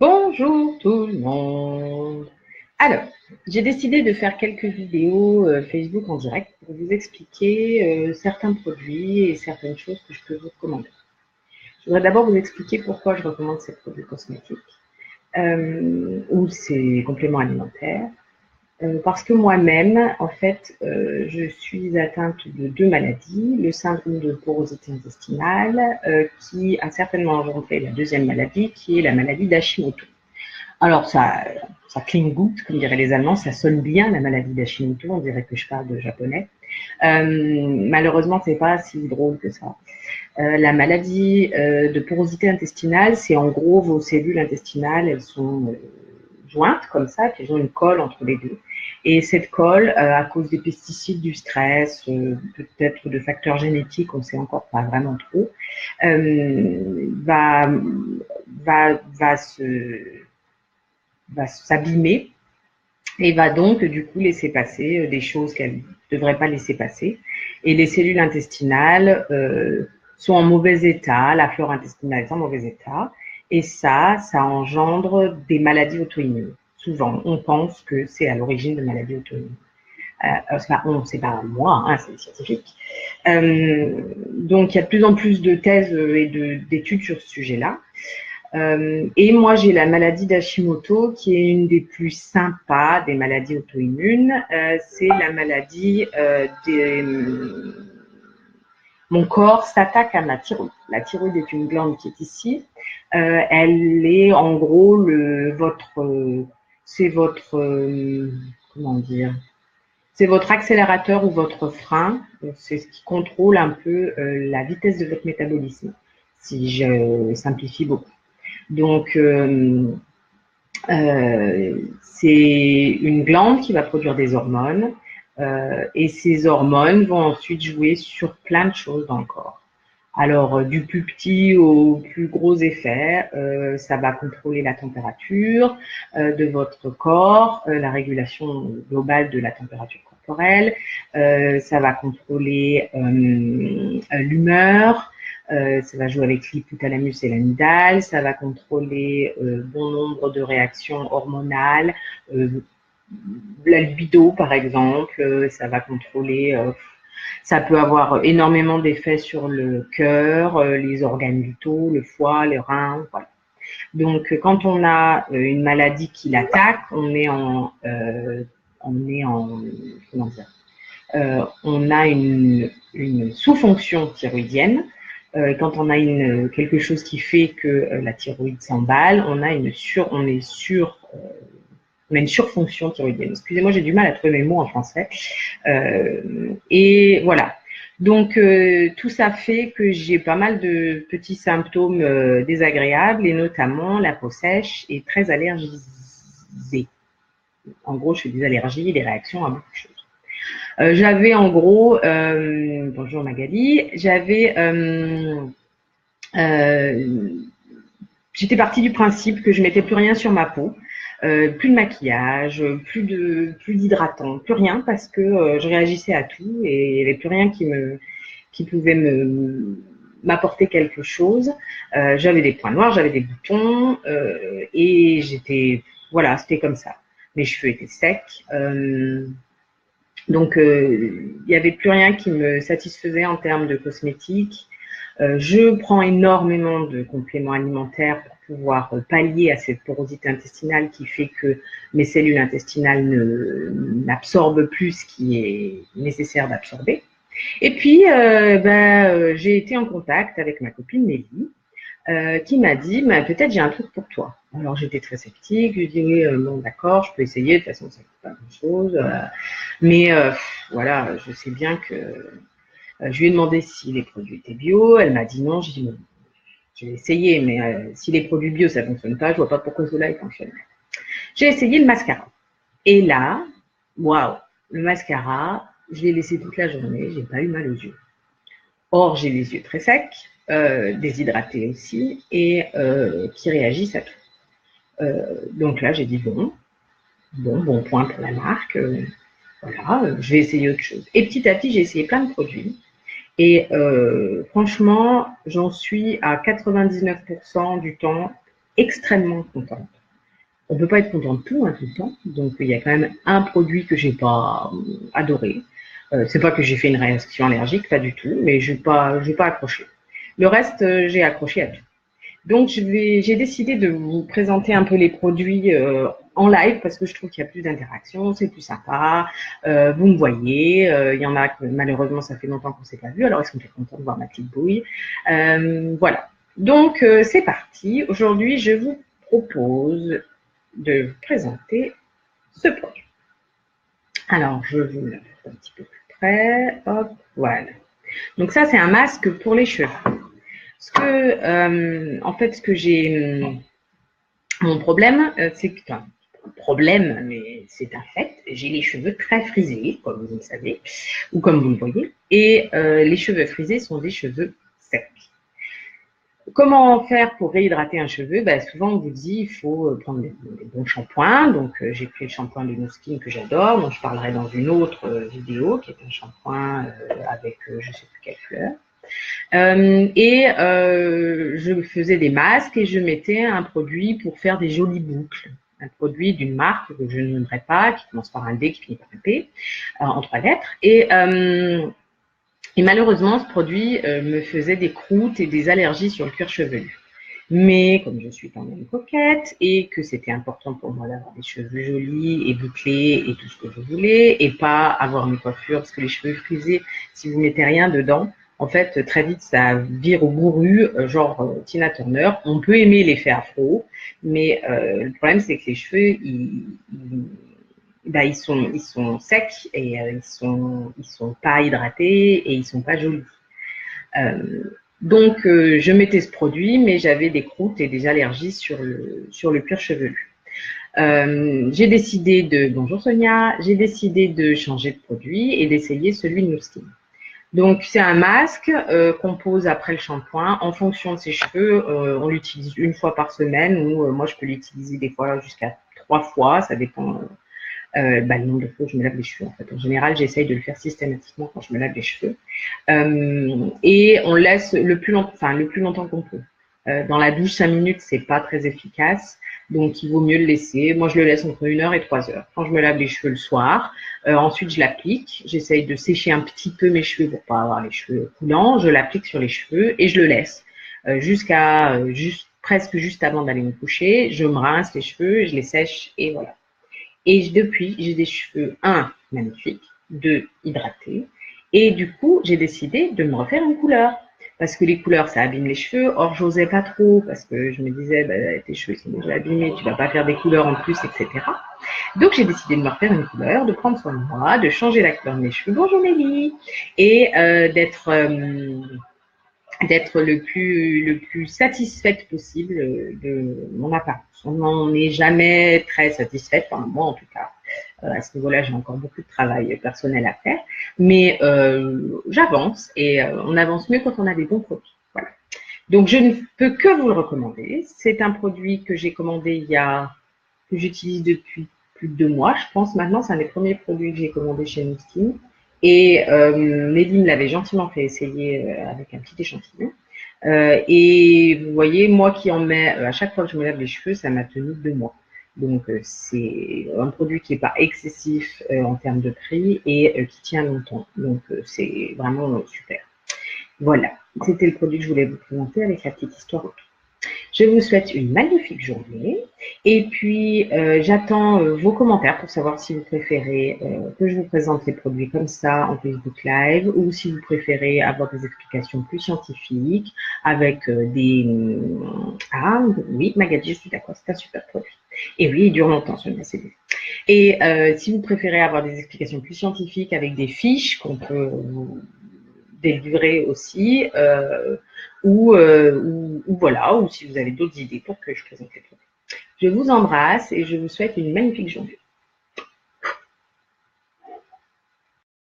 Bonjour tout le monde. Alors, j'ai décidé de faire quelques vidéos Facebook en direct pour vous expliquer certains produits et certaines choses que je peux vous recommander. Je voudrais d'abord vous expliquer pourquoi je recommande ces produits cosmétiques ou ces compléments alimentaires. Parce que moi-même, en fait, je suis atteinte de deux maladies, le syndrome de porosité intestinale, qui a certainement engendré la deuxième maladie, qui est la maladie d'Hashimoto. Alors, ça klingt gut, comme diraient les Allemands, ça sonne bien, la maladie d'Hashimoto, on dirait que je parle de japonais. Malheureusement, c'est pas si drôle que ça. La maladie de porosité intestinale, c'est en gros vos cellules intestinales, elles sont jointes comme ça, puis elles ont une colle entre les deux. Et cette colle, à cause des pesticides, du stress, peut-être de facteurs génétiques, on ne sait encore pas vraiment trop, va s'abîmer et va donc du coup laisser passer des choses qu'elle ne devrait pas laisser passer. Et les cellules intestinales sont en mauvais état, la flore intestinale est en mauvais état, et ça engendre des maladies auto-immunes. Souvent, on pense que c'est à l'origine de maladies auto-immunes. C'est pas moi, hein, c'est les scientifiques. Donc, il y a de plus en plus de thèses et d'études sur ce sujet-là. Et moi, j'ai la maladie d'Hashimoto, qui est une des plus sympas des maladies auto-immunes. C'est la maladie mon corps s'attaque à ma thyroïde. La thyroïde est une glande qui est ici. Elle est en gros c'est votre comment dire, c'est votre accélérateur ou votre frein. C'est ce qui contrôle un peu la vitesse de votre métabolisme, si je simplifie beaucoup. Donc, c'est une glande qui va produire des hormones et ces hormones vont ensuite jouer sur plein de choses dans le corps. Alors, du plus petit au plus gros effet, ça va contrôler la température de votre corps, la régulation globale de la température corporelle, ça va contrôler l'humeur, ça va jouer avec l'hypothalamus et l'amygdale, ça va contrôler bon nombre de réactions hormonales, la libido par exemple, ça va contrôler, ça peut avoir énormément d'effets sur le cœur, les organes vitaux, le foie, les reins, voilà. Donc quand on a une maladie qui l'attaque, comment dire, on a une sous-fonction thyroïdienne. Quand on a quelque chose qui fait que la thyroïde s'emballe, on a une surfonction thyroïdienne. Excusez-moi, j'ai du mal à trouver mes mots en français. Et voilà. Donc, tout ça fait que j'ai pas mal de petits symptômes désagréables et notamment la peau sèche et très allergisée. En gros, je fais des allergies et des réactions à beaucoup de choses. J'avais en gros, bonjour Magali, j'étais partie du principe que je mettais plus rien sur ma peau, plus de maquillage, plus d'hydratant, plus rien parce que je réagissais à tout et il n'y avait plus rien qui pouvait m'apporter quelque chose. J'avais des points noirs, j'avais des boutons et voilà, c'était comme ça. Mes cheveux étaient secs. Donc, il n'y avait plus rien qui me satisfaisait en termes de cosmétiques. Je prends énormément de compléments alimentaires pour pouvoir pallier à cette porosité intestinale qui fait que mes cellules intestinales n'absorbent plus ce qui est nécessaire d'absorber. Et puis, j'ai été en contact avec ma copine Nelly, qui m'a dit peut-être j'ai un truc pour toi. Alors j'étais très sceptique, je lui ai dit oui, bon d'accord, je peux essayer, de toute façon ça ne coûte pas grand-chose. Mais voilà, je sais bien que je lui ai demandé si les produits étaient bio, elle m'a dit non, j'ai dit je vais essayer, mais si les produits bio ça ne fonctionne pas, je vois pas pourquoi cela il fonctionnerait. J'ai essayé le mascara. Et là, waouh, le mascara, je l'ai laissé toute la journée, j'ai pas eu mal aux yeux. Or, j'ai les yeux très secs, déshydratés aussi, et qui réagissent à tout. Donc là, j'ai dit bon point pour la marque. Voilà, je vais essayer autre chose. Et petit à petit, j'ai essayé plein de produits. Et franchement, j'en suis à 99% du temps extrêmement contente. On ne peut pas être content de tout, tout le temps. Donc, il y a quand même un produit que j'ai pas adoré. C'est pas que j'ai fait une réaction allergique, pas du tout, mais j'ai pas accroché. Le reste, j'ai accroché à tout. Donc, j'ai décidé de vous présenter un peu les produits en live parce que je trouve qu'il y a plus d'interaction, c'est plus sympa. Vous me voyez, il y en a que malheureusement ça fait longtemps qu'on s'est pas vu, alors ils sont très contents de voir ma petite bouille. Voilà. Donc, c'est parti. Aujourd'hui, je vous propose de vous présenter ce produit. Alors, je vous le mets un petit peu plus près. Hop, voilà. Donc ça, c'est un masque pour les cheveux. En fait, ce que j'ai, mon problème, c'est que, enfin, problème, mais c'est un fait, j'ai les cheveux très frisés, comme vous le savez, ou comme vous le voyez, et les cheveux frisés sont des cheveux secs. Comment faire pour réhydrater un cheveu? Souvent, on vous dit il faut prendre des bons shampoings. Donc, j'ai pris le shampoing de No Skin que j'adore, dont je parlerai dans une autre vidéo, qui est un shampoing avec je ne sais plus quelle fleur. Je faisais des masques et je mettais un produit pour faire des jolies boucles. Un produit d'une marque que je ne nommerai pas, qui commence par un D, qui finit par un P, en 3 lettres. Et malheureusement, ce produit me faisait des croûtes et des allergies sur le cuir chevelu. Mais comme je suis quand même coquette et que c'était important pour moi d'avoir des cheveux jolis et bouclés et tout ce que je voulais, et pas avoir une coiffure, parce que les cheveux frisés, si vous mettez rien dedans, en fait, très vite, ça vire au bourru, genre Tina Turner. On peut aimer l'effet afro, mais le problème, c'est que les cheveux, ils sont secs et ils sont pas hydratés et ils sont pas jolis. Donc, je mettais ce produit, mais j'avais des croûtes et des allergies sur le cuir chevelu. J'ai décidé bonjour Sonia, j'ai décidé de changer de produit et d'essayer celui de No Skin. Donc, c'est un masque qu'on pose après le shampoing. En fonction de ses cheveux, on l'utilise une fois par semaine ou moi, je peux l'utiliser des fois jusqu'à 3 fois. Ça dépend le nombre de fois que je me lave les cheveux. En fait, en général, j'essaye de le faire systématiquement quand je me lave les cheveux. Et on laisse le plus longtemps qu'on peut. Dans la douche, 5 minutes, c'est pas très efficace. Donc, il vaut mieux le laisser. Moi, je le laisse entre 1 heure et 3 heures. Quand je me lave les cheveux le soir, ensuite, je l'applique. J'essaye de sécher un petit peu mes cheveux pour pas avoir les cheveux coulants. Je l'applique sur les cheveux et je le laisse presque juste avant d'aller me coucher. Je me rince les cheveux, je les sèche et voilà. Et depuis, j'ai des cheveux, 1, magnifiques, 2, hydratés. Et du coup, j'ai décidé de me refaire une couleur. Parce que les couleurs, ça abîme les cheveux. Or, j'osais pas trop parce que je me disais, tes cheveux sont déjà abîmés, tu vas pas faire des couleurs en plus, etc. Donc, j'ai décidé de me refaire une couleur, de prendre soin de moi, de changer la couleur de mes cheveux. Bonjour Mélie. Et d'être le plus satisfaite possible de mon apparence. On n'en est jamais très satisfaite, enfin moi en tout cas. À ce niveau-là, j'ai encore beaucoup de travail personnel à faire, mais j'avance et on avance mieux quand on a des bons produits. Voilà. Donc je ne peux que vous le recommander. C'est un produit que j'ai commandé que j'utilise depuis plus de 2 mois, je pense. Maintenant, c'est un des premiers produits que j'ai commandé chez No Skin. Et Nelly me l'avait gentiment fait essayer avec un petit échantillon. Et vous voyez, moi qui en mets à chaque fois que je me lave les cheveux, ça m'a tenu 2 mois. Donc, c'est un produit qui n'est pas excessif en termes de prix et qui tient longtemps. Donc, c'est vraiment super. Voilà, c'était le produit que je voulais vous présenter avec la petite histoire autour. Je vous souhaite une magnifique journée et puis j'attends vos commentaires pour savoir si vous préférez que je vous présente les produits comme ça en Facebook Live ou si vous préférez avoir des explications plus scientifiques avec Ah oui, Magadie, je suis d'accord, c'est un super produit. Et oui, il dure longtemps sur le CD. Et si vous préférez avoir des explications plus scientifiques avec des fiches qu'on peut vous délivrer aussi, ou voilà, ou si vous avez d'autres idées pour que je présente les produits. Je vous embrasse et je vous souhaite une magnifique journée.